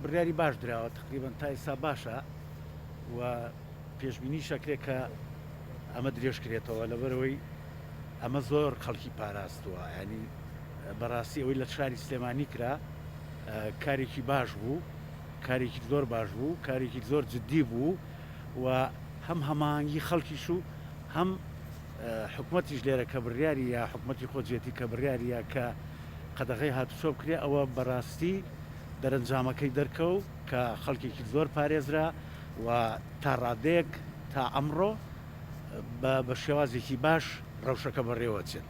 بڕیاری باش درراوە تقریبان تا ئێستا باشە و پێشببینی شەکرێک کە ئەمە درێژکرێتەوە لەبەرەوەی ئەمە زۆر خەڵکی پاراستووە ینی بەڕاستی ئەوەی لە شاری سلێمانی کرا کارێکی باش بوو کارێکی زۆر باش بوو کارێکی زۆر جددی بوو و هەم هەمانگی خەڵکیش و هەم حکوومەتیش لێرە کە بڕیاری یا حکوومەتی خۆجێتی کە بڕیاریە کە قەدەغی هاتوچۆ بکرێ ئەوە بەڕاستی دەرەنجامەکەی دەرکەوت کە خەڵکێکی زۆر پارێزرا و تا ڕادەیەک تا ئەمڕۆ بە شێوازێکی باش ڕەوشەکە بەڕێوەچێت.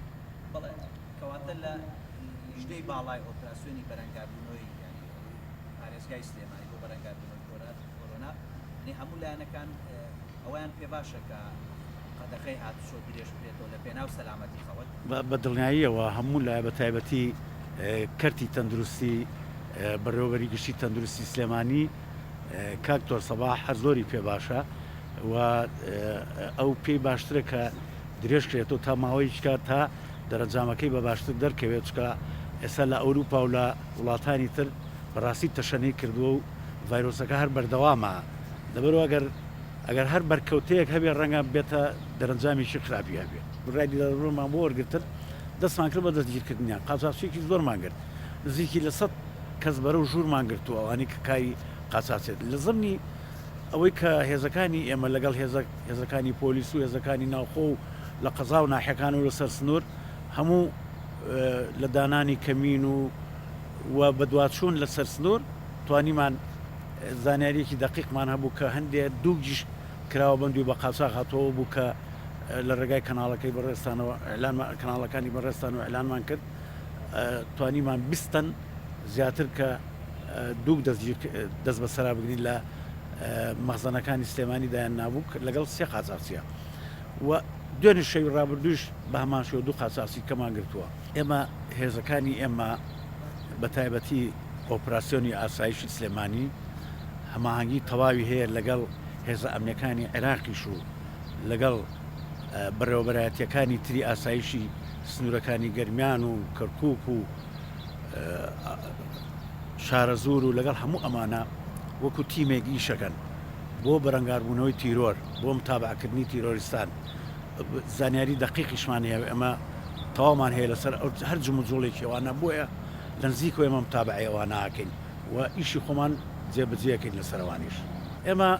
بەڵێ کەواتە لە لیژنەی باڵای ئۆپراسیۆنی بەرەنگاربوونەوەی پارێزگای سلێمانی بۆ بەرەنگاربوونەوەی کۆرۆنا هەموو لایەنەکان ئەویان پێ باشە کە قەدەغەی هاتوچۆ درێژ بێتەوە لە پێناو سەلامەتی خەڵک بە دڵنیاییەوە هەموو لای بە تایبەتی کەرتی تەندروستی بەڕێوەبەری گشتی تەندروستی سلێمانی کاکتۆر سەباح هەر زۆری پێ باشە و ئەو پێی باشترە کە درێژکرێتەوە تا ماوەیەکە تا دەرەنجامەکەی بە باشتر دەرکەوێت چکە ئێستا لە ئەوروپا و لە وڵاتانی تر بەڕاستی تەشەنەی کردووە و ڤایرۆسەکە هەر بەردەوامە لەبەرەوە ئەگەر هەر بەرکەوتەیەک هەبێ ڕەنگە بێتە دەرەنجامیشی خراپی هەبێت بڕای دەڕۆمان بۆ وەرگتن دەستمان کرد بە دەستگیرکردنیان قاچاقچێکی زۆرمان کرد نزیکی لە 100 کەس بەرە و ژوورمان گرتووە ئەوانی کە کاری قاچاقچێت لە زمانی ئەوەی کە هێزەکانی ئێمە لەگەڵ هێزەکانی پۆلیس و هێزەکانی ناوخۆ و لە قەزا و ناحەکان و لەسەر سنوور هەموو لە دانانی کەمین و بەدوواچوون لەسەر سنوور توانیمان زانیاریەکی دقیقمان هەبوو کە هەندێک دووگیش کراوە بندوی بە قاچاق هاتەوە بوو کە لە ڕێگای کەناڵەکەی بەڕێستانەوە کەناڵەکانی بەڕێستان و ئەلانمان کرد توانیمان بیستن زیاتر کە دوو دەست بەسەرا بگرین لە مەخزەنەکانی سلێمانی دایان نابوو لەگەڵ سێ قاچاقچیە و دوێنێ شەوی ڕابردووش بە هەمان شێوە دوو قاچاقچی کەمان گرتووە. ئێمە هێزەکانی ئێمە بە تایبەتی ئۆپراسیۆنی ئاسایشی سلێمانی هەماهەنگی تەواوی هەیە لەگەڵ هێزە ئەمنیەکانی عێراقیش و لەگەڵ بەڕێوەبەرایەتیەکانی تری ئاسایشی سنوورەکانی گەرمیان و کەرکووک و شارە زور و لەگەڵ هەموو ئەمانە وەکو تیمێک ئیشەکەن بۆ بەرەنگاربوونەوەی تیرۆر بۆ متابعکردنی تیرۆریستان زانیاری دقیقیشمان هەیە ئەمە تەواومان هەیە لەسەر هەر جمو جوڵێکی ئەوانە بۆیە لە نزیکەوە ئێمە متابعی ئەوانە ناکەین و ئیشی خۆمان جێبەجێەکەین لەسەرەوانیش. ئێمە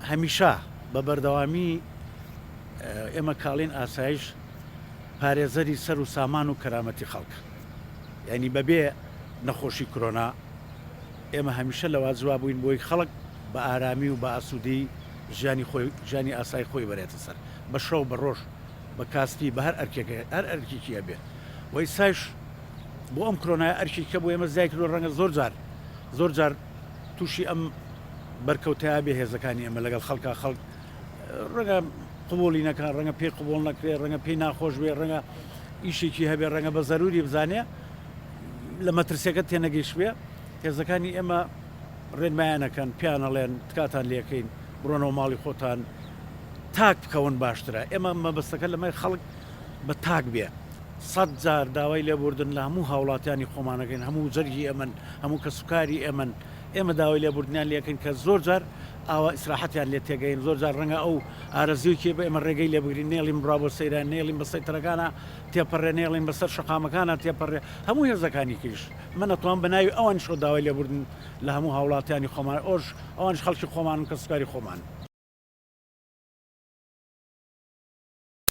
هەمیشە بە بەردەوامی ئێمە کاڵین ئاسایش پارێزەری سەر و سامان و کەرامەتی خەڵک یعنی بەبێ نەخۆشی کۆرۆنا ئێمە هەمیشە لەوا جواب بووین بۆی خەڵک بە ئارامی و بە ئاسوودەی ژیانی ئاسایی خۆی بەرێتە سەر بە شەو بە ڕۆژ بە کاستی بە هەر ئەرکێکی هەبێ وەی سایش بۆ ئەم کۆرۆنای ئەرکی کە بۆ ئێمە زای کردو ڕەنگە زۆر جار تووشی ئەم بەرکەوتای بێ هێزەکانی ئێمە لەگەڵ خەڵکە خەڵک ڕەنگە قبولی نەکان ڕەنگە پێی قبول نەکرێت ڕەنگە پێی ناخۆش بێ ڕەنگە ئیشێکی هەبێ ڕەنگە بە زەروری بزانێ لە مەترسیەکە تێنەگەیشت بێ هێزەکانی ئێمە ڕێنمایانەکەن پیانەڵێن تکاتان لێکەین بڕۆنەوە ماڵی خۆتان تاک بکەون باشترە ئێمە مەبەستەکە لەمای خەڵک بە تاک بێ 100 جار داوای لێبوردن لە هەموو هاوڵاتیانی خۆمانەکەین هەموو جەرگی ئەمن هەموو کە سوکاری ئێمە داوای لێبوردنیان لێکەین کە زۆر جار ئاوا ئیسراحەتیان لێ تێگەین زۆر جار ڕەنگە ئەو ئارەزیوکێ بە ئێمە ڕێگەی لێبگرین نێڵیم ڕا بۆ سەیران نێڵیم بە سەیتەرەکانە تێپەڕێ نێڵیم بەسەر شەقامەکانە تێپەڕێ هەموو هێزەکانی کەیش من نەتوان بەناوی ئەوان شۆ داوای لێبوردن لە هەموو هاوڵاتیانی خۆمان ئەوانش خەڵکی خۆمان کە سوکاری خۆمان